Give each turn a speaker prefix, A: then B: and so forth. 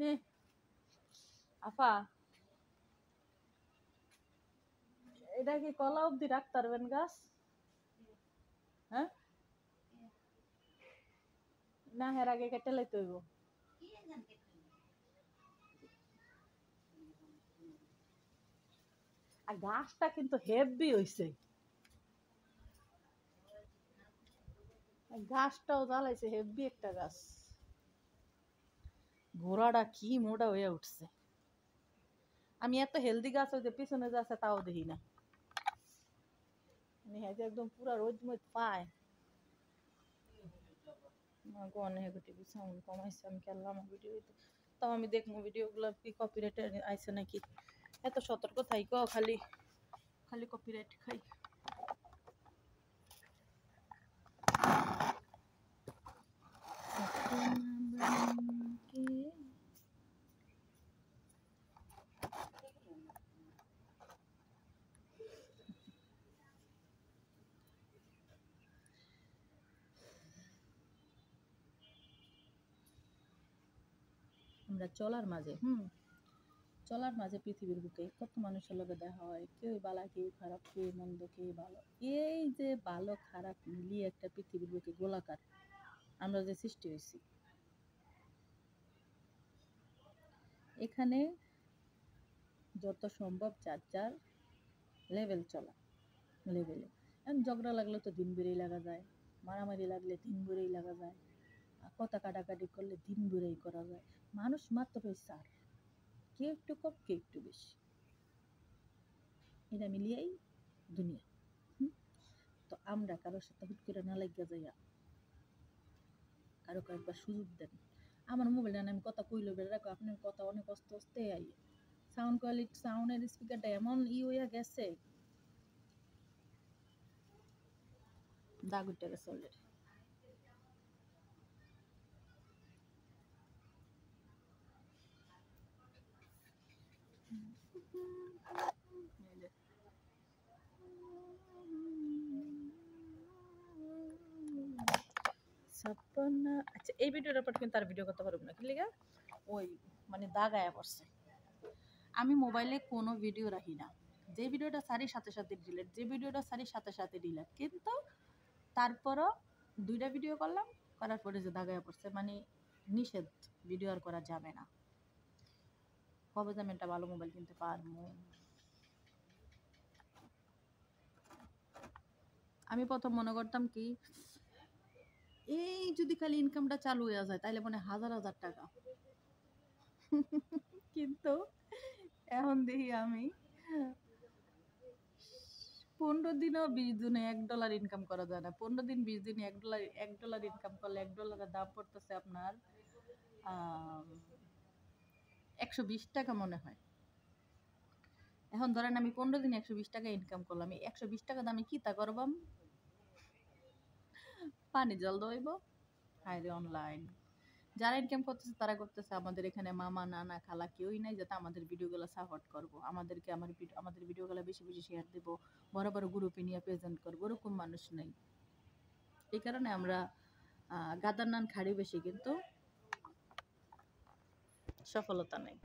A: নে আফা, এটা কি কলা অবধি রাখতে পারবেন গাছ? হ্যাঁ, না হের আগে কেটে লাইতে হইব। আর গাছটা কিন্তু হেভি হইছে, গাছটাও জ্বালাইছে, হেভি একটা গাছ। ঘোড়াটা কি মোটা হয়ে উঠছে। আমি এত হেলদি গাছ ওই যে পিছনে যাচ্ছে তাও দেখি না, একদম পুরা রোদ মত পায়। সাউন্ড কমাইছে, আমি খেললাম ভিডিও, তাও আমি দেখবো ভিডিওগুলো কি কপিরাইট আইছে নাকি। এত সতর্ক থাইকো, খালি খালি কপিরাইট খাই। আমরা চলার মাঝে চলার মাঝে পৃথিবীর বুকে কত মানুষের লগে দেখা হয়, কেউ বালা কেউ খারাপ, কেউ মন্দ কেউ ভালো। এই যে ভালো খারাপ মিলিয়ে একটা পৃথিবীর বুকে গোলাকার আমরা যে সৃষ্টি হয়েছি, এখানে যত সম্ভব যার যার লেভেল চলা, লেভেলে। এখন ঝগড়া লাগলে তো দিন বেড়েই লাগা যায়, মারামারি লাগলে দিন বেড়েই লাগা যায়, কথা কাটাকাটি করলে দিন বেড়েই করা যায়। মানুষ মাত্রই চার, কে একটু কম কে একটু বেশি, এটা মিলিয়েই দুনিয়া। তো আমরা কারোর সাথে হুট করে না লাগিয়া যাইয়া কারো একবার সুযোগ দেন। আমার মোবাইলটা আমি কথা কইলে বেড়ে রাখো, আপনার কথা অনেক আস্তে আস্তে আই, সাউন্ড কোয়ালিটি, সাউন্ডের স্পিকারটা এমন হইয়া গেছে, দাগ উঠে গেছে অলরেডি। আচ্ছা, এই ভিডিওটার পর কিন্তু আর ভিডিও করতে পারবো না, কি লিগা? ওই মানে দাগ আয়া পড়ছে। আমি মোবাইলে কোনো ভিডিও রাখি না, যে ভিডিওটা সারি সাথে সাথে ডিলেট, যে ভিডিওটা সারি সাথে সাথে ডিলেট, কিন্তু তারপরও 2টা ভিডিও করলাম, করার পরে যে দাগায়া পড়ছে, মানে নিষেধ, ভিডিও আর করা যাবে না। কবে যে আমি একটা ভালো মোবাইল কিনতে পারবো। আমি প্রথম মনে করতাম কি, এই যদি খালি ইনকামটা চালু হয়ে যায় তাহলে মনে হাজার হাজার টাকা, কিন্তু এখন দেখি আমি 15 দিনও 20 দিনে $1 ইনকাম করা যায় না। 15 দিন 20 দিনে $1 ইনকাম করলে $1 দাম পড়তেছে আপনার 120 টাকা মনে হয়। এখন ধরেন আমি 15 দিনে 120 টাকা ইনকাম করলাম, এই 120 টাকা দামে কি তা করবাম? পানি জল দইব। হাইরে অনলাইন যারা ইনকাম করতেছে তারা করতেছে, আমাদের এখানে মামা নানা খালা কেউই নাই যাতে আমাদের ভিডিওগুলো সাপোর্ট করবো, আমাদেরকে আমাদের ভিডিওগুলো বেশি বেশি শেয়ার দেবো, বড় বড় গ্রুপে নিয়ে প্রেজেন্ট করবো, ওরকম মানুষ নেই। এই কারণে আমরা গাদার নান খাড়ি বেশি, কিন্তু সফলতা নেই।